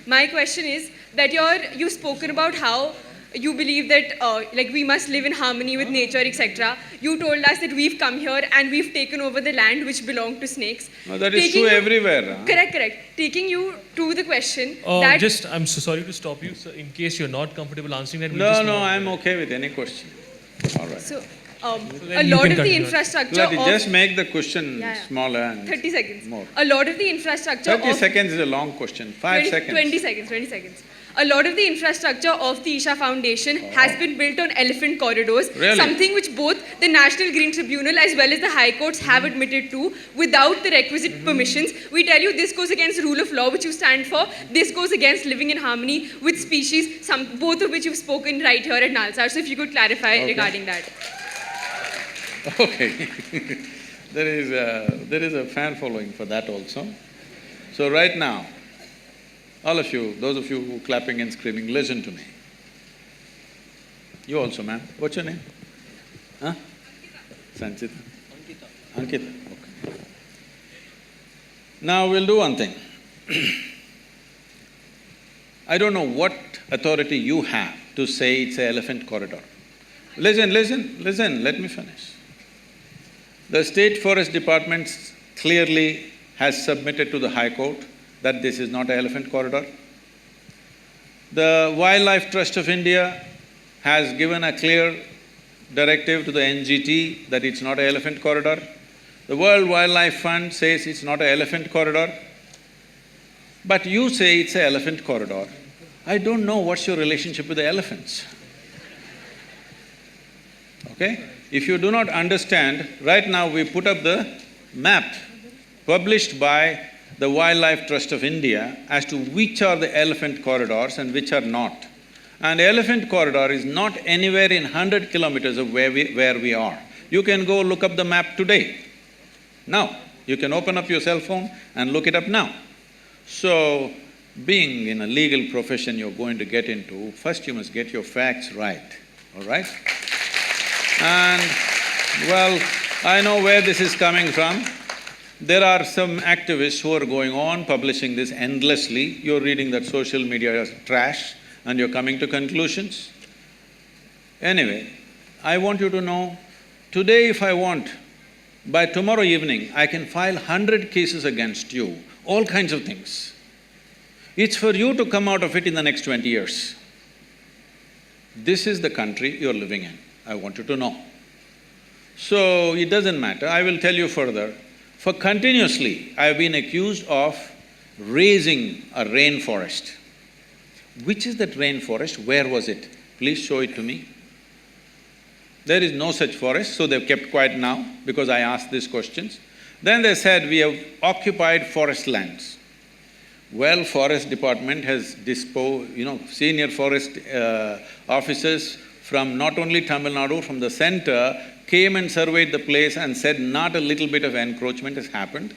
My question is that you've spoken about how you believe that we must live in harmony with nature, etc. You told us that we've come here and we've taken over the land which belonged to snakes. No, that is true everywhere. Huh? Correct. Taking you to the question I'm so sorry to stop you, sir. In case you're not comfortable answering that, No, I'm okay with any question. All right. So, a lot of the infrastructure just make the question smaller and 30 seconds. More. A lot of the infrastructure 30 seconds is a long question. 5 seconds. 20 seconds. A lot of the infrastructure of the Isha Foundation has been built on elephant corridors, really? Something which both the National Green Tribunal as well as the High Courts have admitted to without the requisite permissions. We tell you this goes against rule of law, which you stand for. This goes against living in harmony with species, both of which you've spoken right here at Nalsar. So if you could clarify regarding that. Okay. There is a fan following for that also. So right now, all of you, those of you who are clapping and screaming, listen to me. You also, ma'am. What's your name? Huh? Sanchita? Ankita. Okay. Now we'll do one thing. I don't know what authority you have to say it's an elephant corridor. Listen, let me finish. The State Forest Department clearly has submitted to the High Court that this is not an elephant corridor. The Wildlife Trust of India has given a clear directive to the NGT that it's not an elephant corridor. The World Wildlife Fund says it's not an elephant corridor. But you say it's an elephant corridor. I don't know what's your relationship with the elephants. Okay? If you do not understand, right now we put up the map published by the Wildlife Trust of India as to which are the elephant corridors and which are not. And elephant corridor is not anywhere in 100 kilometers of where we are. You can go look up the map today. Now, you can open up your cell phone and look it up now. So, being in a legal profession you're going to get into, first you must get your facts right, all right? And, well, I know where this is coming from. There are some activists who are going on publishing this endlessly. You're reading that social media is trash and you're coming to conclusions. Anyway, I want you to know, today if I want, by tomorrow evening, I can file 100 cases against you, all kinds of things. It's for you to come out of it in the next 20 years. This is the country you're living in, I want you to know. So, it doesn't matter, I will tell you further. For continuously, I've been accused of raising a rainforest. Which is that rainforest? Where was it? Please show it to me. There is no such forest, so they've kept quiet now because I asked these questions. Then they said, we have occupied forest lands. Well, forest department has senior forest officers from not only Tamil Nadu, from the center, came and surveyed the place and said not a little bit of encroachment has happened.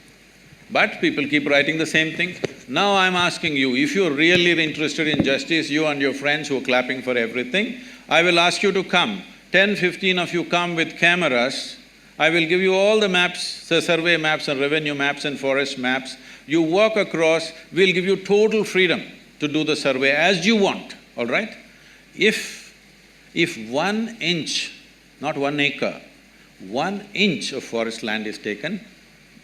But people keep writing the same thing. Now I'm asking you, if you're really interested in justice, you and your friends who are clapping for everything, I will ask you to come. 10, 15 of you come with cameras. I will give you all the maps, the survey maps and revenue maps and forest maps. You walk across, we'll give you total freedom to do the survey as you want, all right? If 1 inch, not 1 acre, 1 inch of forest land is taken,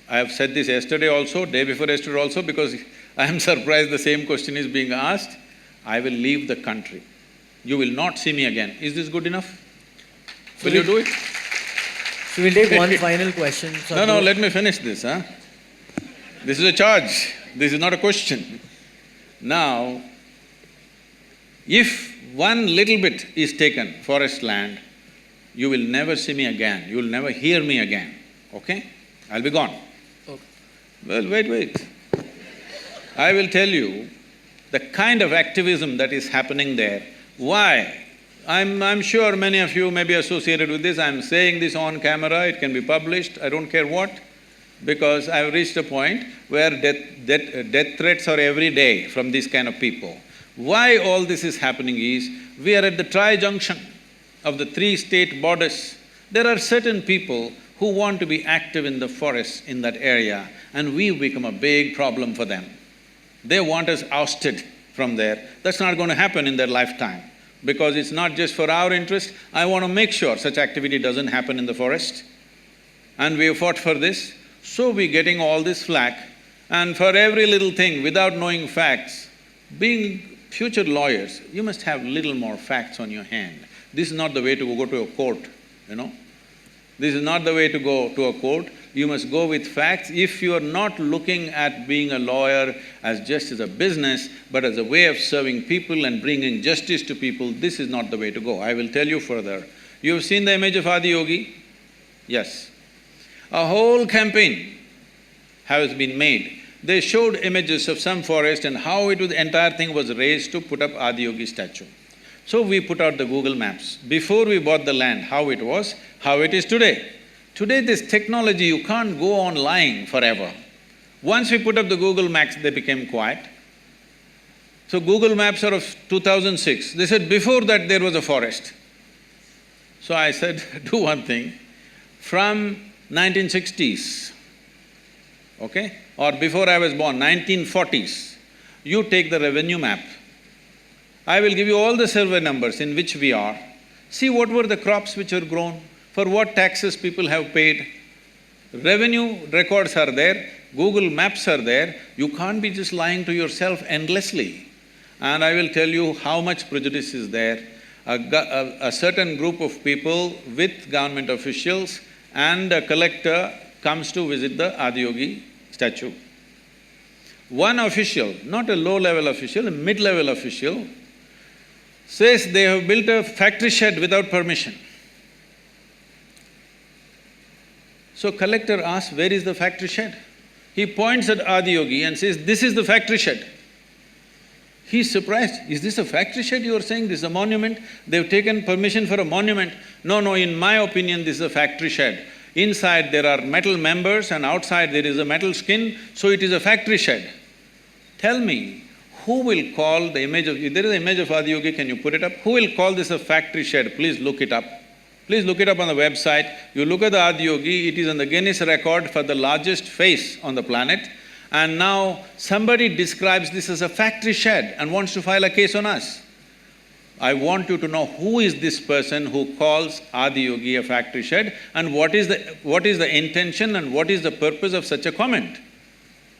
I have said this yesterday also, day before yesterday also, because I am surprised the same question is being asked, I will leave the country. You will not see me again. Is this good enough? Will you do it? So we'll take one final question. No, let me finish this, huh? This is a charge, this is not a question. Now, if 1 little bit is taken, forest land, you will never see me again, you will never hear me again, okay? I'll be gone. Okay. Well, wait. I will tell you the kind of activism that is happening there. Why? I'm sure many of you may be associated with this, I'm saying this on camera, it can be published, I don't care what, because I've reached a point where death threats are every day from these kind of people. Why all this is happening is, we are at the tri-junction of the 3 state borders. There are certain people who want to be active in the forests in that area and we've become a big problem for them. They want us ousted from there. That's not going to happen in their lifetime, because it's not just for our interest. I want to make sure such activity doesn't happen in the forest. And we have fought for this, so we're getting all this flack. And for every little thing, without knowing facts, being future lawyers, you must have little more facts on your hand. This is not the way to go to a court, you know. This is not the way to go to a court. You must go with facts. If you are not looking at being a lawyer as just as a business, but as a way of serving people and bringing justice to people, this is not the way to go. I will tell you further. You have seen the image of Adi Yogi? Yes. A whole campaign has been made. They showed images of some forest and how the entire thing was raised to put up Adi Yogi statue. So we put out the Google Maps. Before we bought the land, how it was, how it is today. Today this technology, you can't go on lying forever. Once we put up the Google Maps, they became quiet. So Google Maps are of 2006. They said before that there was a forest. So I said, do one thing, from 1960s, okay, or before I was born, 1940s, you take the revenue map. I will give you all the survey numbers in which we are. See what were the crops which were grown, for what taxes people have paid. Revenue records are there, Google Maps are there. You can't be just lying to yourself endlessly. And I will tell you how much prejudice is there. A certain group of people with government officials and a collector comes to visit the Adi Yogi statue. One official, not a low-level official, a mid-level official, says they have built a factory shed without permission. So collector asks, where is the factory shed? He points at Adi Yogi and says, this is the factory shed. He's surprised, is this a factory shed you are saying? This is a monument? They've taken permission for a monument. No, in my opinion, this is a factory shed. Inside there are metal members and outside there is a metal skin, so it is a factory shed. Tell me, who will call the image of… If there is an image of Adi Yogi, can you put it up? Who will call this a factory shed? Please look it up. Please look it up on the website. You look at the Adi Yogi, it is on the Guinness record for the largest face on the planet. And now somebody describes this as a factory shed and wants to file a case on us. I want you to know who is this person who calls Adi Yogi a factory shed and what is the intention and what is the purpose of such a comment.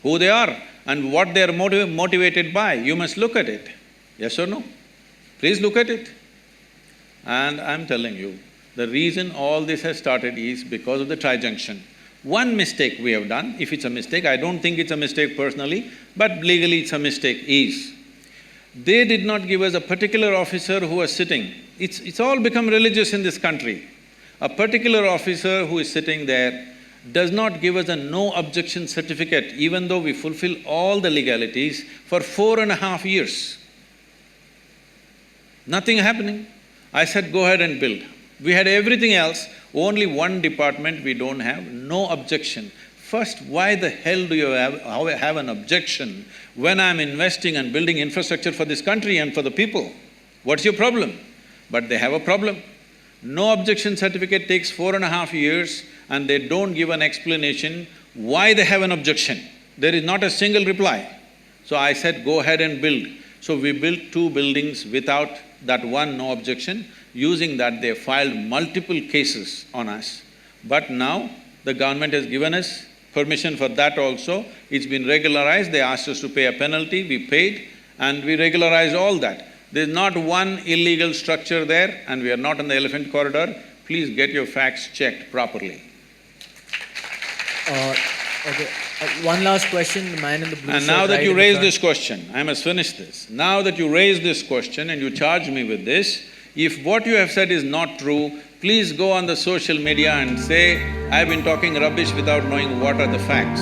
Who they are and what they are motivated by. You must look at it. Yes or no? Please look at it. And I'm telling you, the reason all this has started is because of the tri-junction. One mistake we have done, if it's a mistake, I don't think it's a mistake personally, but legally it's a mistake, is they did not give us a particular officer who was sitting. It's all become religious in this country. A particular officer who is sitting there does not give us a no objection certificate, even though we fulfill all the legalities for 4.5 years. Nothing happening. I said, go ahead and build. We had everything else, only one department we don't have, no objection. First, why the hell do you have an objection when I'm investing and building infrastructure for this country and for the people? What's your problem? But they have a problem. No objection certificate takes 4.5 years and they don't give an explanation why they have an objection. There is not a single reply. So I said, go ahead and build. So we built 2 buildings without that one no objection. Using that, they filed multiple cases on us. But now, the government has given us permission for that also. It's been regularized, they asked us to pay a penalty, we paid, and we regularized all that. There's not one illegal structure there, and we are not in the elephant corridor. Please get your facts checked properly. Okay. One last question, the man in the blue And shirt now that right you in the raised front. this question, I must finish this. Now that you raised this question and you charge me with this, if what you have said is not true, please go on the social media and say, I've been talking rubbish without knowing what are the facts.